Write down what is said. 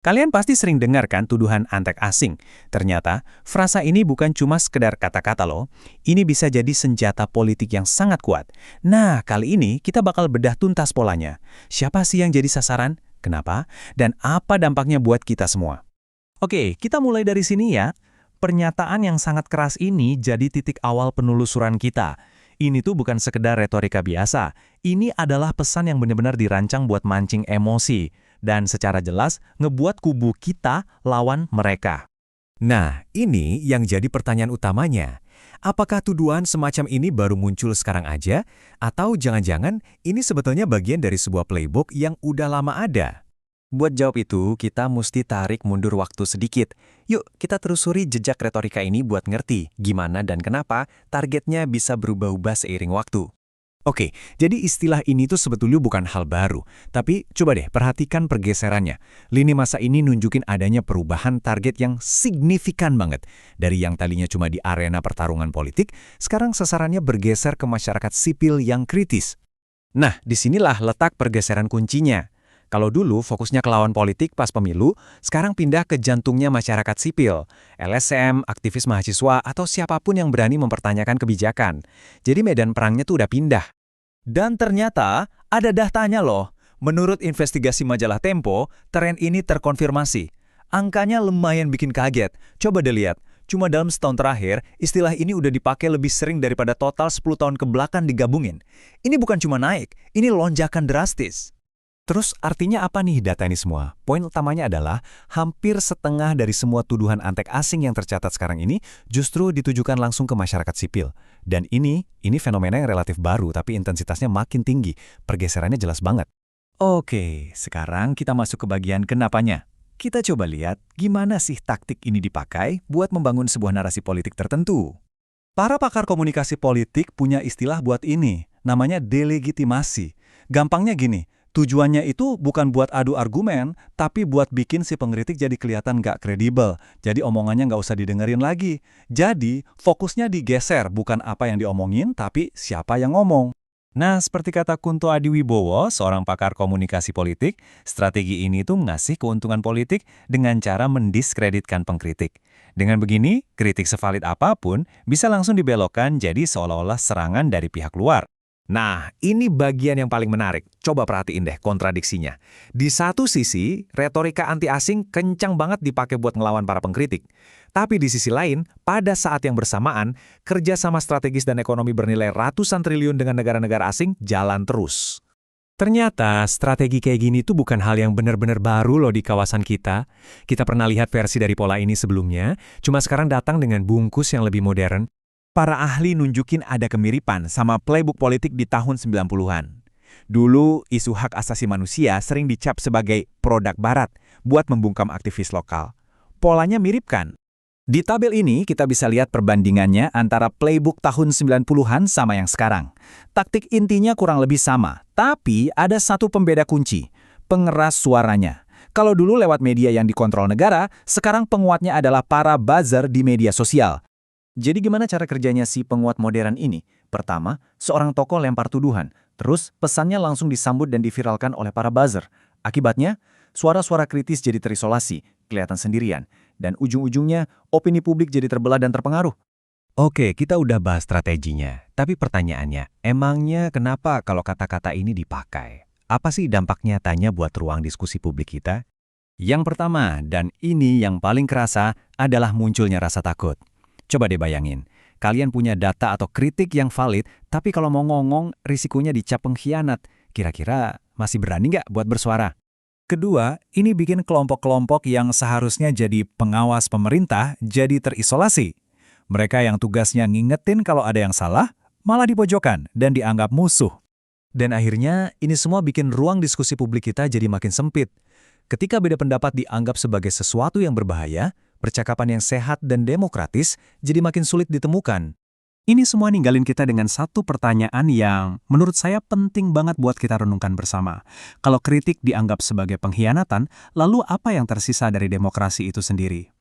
Kalian pasti sering dengar kan tuduhan antek asing. Ternyata, frasa ini bukan cuma sekedar kata-kata loh. Ini bisa jadi senjata politik yang sangat kuat. Nah, kali ini kita bakal bedah tuntas polanya. Siapa sih yang jadi sasaran? Kenapa? Dan apa dampaknya buat kita semua? Oke, kita mulai dari sini ya. Pernyataan yang sangat keras ini jadi titik awal penelusuran kita. Ini tuh bukan sekedar retorika biasa. Ini adalah pesan yang benar-benar dirancang buat mancing emosi. Dan secara jelas ngebuat kubu kita lawan mereka. Nah, ini yang jadi pertanyaan utamanya. Apakah tuduhan semacam ini baru muncul sekarang aja? Atau jangan-jangan ini sebetulnya bagian dari sebuah playbook yang udah lama ada? Buat jawab itu, kita mesti tarik mundur waktu sedikit. Yuk, kita telusuri jejak retorika ini buat ngerti gimana dan kenapa targetnya bisa berubah-ubah seiring waktu. Oke, jadi istilah ini tuh sebetulnya bukan hal baru. Tapi coba deh perhatikan pergeserannya. Lini masa ini nunjukin adanya perubahan target yang signifikan banget. Dari yang tadinya cuma di arena pertarungan politik, sekarang sasarannya bergeser ke masyarakat sipil yang kritis. Nah, disinilah letak pergeseran kuncinya. Kalau dulu fokusnya ke lawan politik pas pemilu, sekarang pindah ke jantungnya masyarakat sipil, LSM, aktivis mahasiswa, atau siapapun yang berani mempertanyakan kebijakan. Jadi medan perangnya tuh udah pindah. Dan ternyata ada datanya loh. Menurut investigasi majalah Tempo, tren ini terkonfirmasi. Angkanya lumayan bikin kaget. Coba deh lihat. Cuma dalam setahun terakhir, istilah ini udah dipakai lebih sering daripada total 10 tahun kebelakang digabungin. Ini bukan cuma naik, ini lonjakan drastis. Terus artinya apa nih data ini semua? Poin utamanya adalah hampir setengah dari semua tuduhan antek asing yang tercatat sekarang ini justru ditujukan langsung ke masyarakat sipil. Dan ini fenomena yang relatif baru tapi intensitasnya makin tinggi. Pergeserannya jelas banget. Oke, sekarang kita masuk ke bagian kenapanya. Kita coba lihat gimana sih taktik ini dipakai buat membangun sebuah narasi politik tertentu. Para pakar komunikasi politik punya istilah buat ini, namanya delegitimasi. Gampangnya gini, tujuannya itu bukan buat adu argumen, tapi buat bikin si pengkritik jadi kelihatan nggak kredibel. Jadi omongannya nggak usah didengerin lagi. Jadi fokusnya digeser, bukan apa yang diomongin, tapi siapa yang ngomong. Nah, seperti kata Kunto Adiwibowo, seorang pakar komunikasi politik, strategi ini tuh ngasih keuntungan politik dengan cara mendiskreditkan pengkritik. Dengan begini, kritik sevalid apapun bisa langsung dibelokkan jadi seolah-olah serangan dari pihak luar. Nah, ini bagian yang paling menarik. Coba perhatiin deh kontradiksinya. Di satu sisi, retorika anti-asing kencang banget dipakai buat ngelawan para pengkritik. Tapi di sisi lain, pada saat yang bersamaan, kerjasama strategis dan ekonomi bernilai ratusan triliun dengan negara-negara asing jalan terus. Ternyata strategi kayak gini tuh bukan hal yang benar-benar baru loh di kawasan kita. Kita pernah lihat versi dari pola ini sebelumnya, cuma sekarang datang dengan bungkus yang lebih modern. Para ahli nunjukin ada kemiripan sama playbook politik di tahun 90-an. Dulu, isu hak asasi manusia sering dicap sebagai produk barat buat membungkam aktivis lokal. Polanya mirip kan? Di tabel ini kita bisa lihat perbandingannya antara playbook tahun 90-an sama yang sekarang. Taktik intinya kurang lebih sama, tapi ada satu pembeda kunci, pengeras suaranya. Kalau dulu lewat media yang dikontrol negara, sekarang penguatnya adalah para buzzer di media sosial. Jadi gimana cara kerjanya si penguat modern ini? Pertama, seorang tokoh lempar tuduhan, terus pesannya langsung disambut dan diviralkan oleh para buzzer. Akibatnya, suara-suara kritis jadi terisolasi, kelihatan sendirian, dan ujung-ujungnya opini publik jadi terbelah dan terpengaruh. Oke, kita udah bahas strateginya, tapi pertanyaannya, emangnya kenapa kalau kata-kata ini dipakai? Apa sih dampak nyatanya buat ruang diskusi publik kita? Yang pertama, dan ini yang paling kerasa, adalah munculnya rasa takut. Coba deh bayangin, kalian punya data atau kritik yang valid, tapi kalau mau ngomong, risikonya dicap pengkhianat. Kira-kira masih berani nggak buat bersuara? Kedua, ini bikin kelompok-kelompok yang seharusnya jadi pengawas pemerintah jadi terisolasi. Mereka yang tugasnya ngingetin kalau ada yang salah, malah dipojokkan dan dianggap musuh. Dan akhirnya, ini semua bikin ruang diskusi publik kita jadi makin sempit. Ketika beda pendapat dianggap sebagai sesuatu yang berbahaya, percakapan yang sehat dan demokratis jadi makin sulit ditemukan. Ini semua ninggalin kita dengan satu pertanyaan yang menurut saya penting banget buat kita renungkan bersama. Kalau kritik dianggap sebagai pengkhianatan, lalu apa yang tersisa dari demokrasi itu sendiri?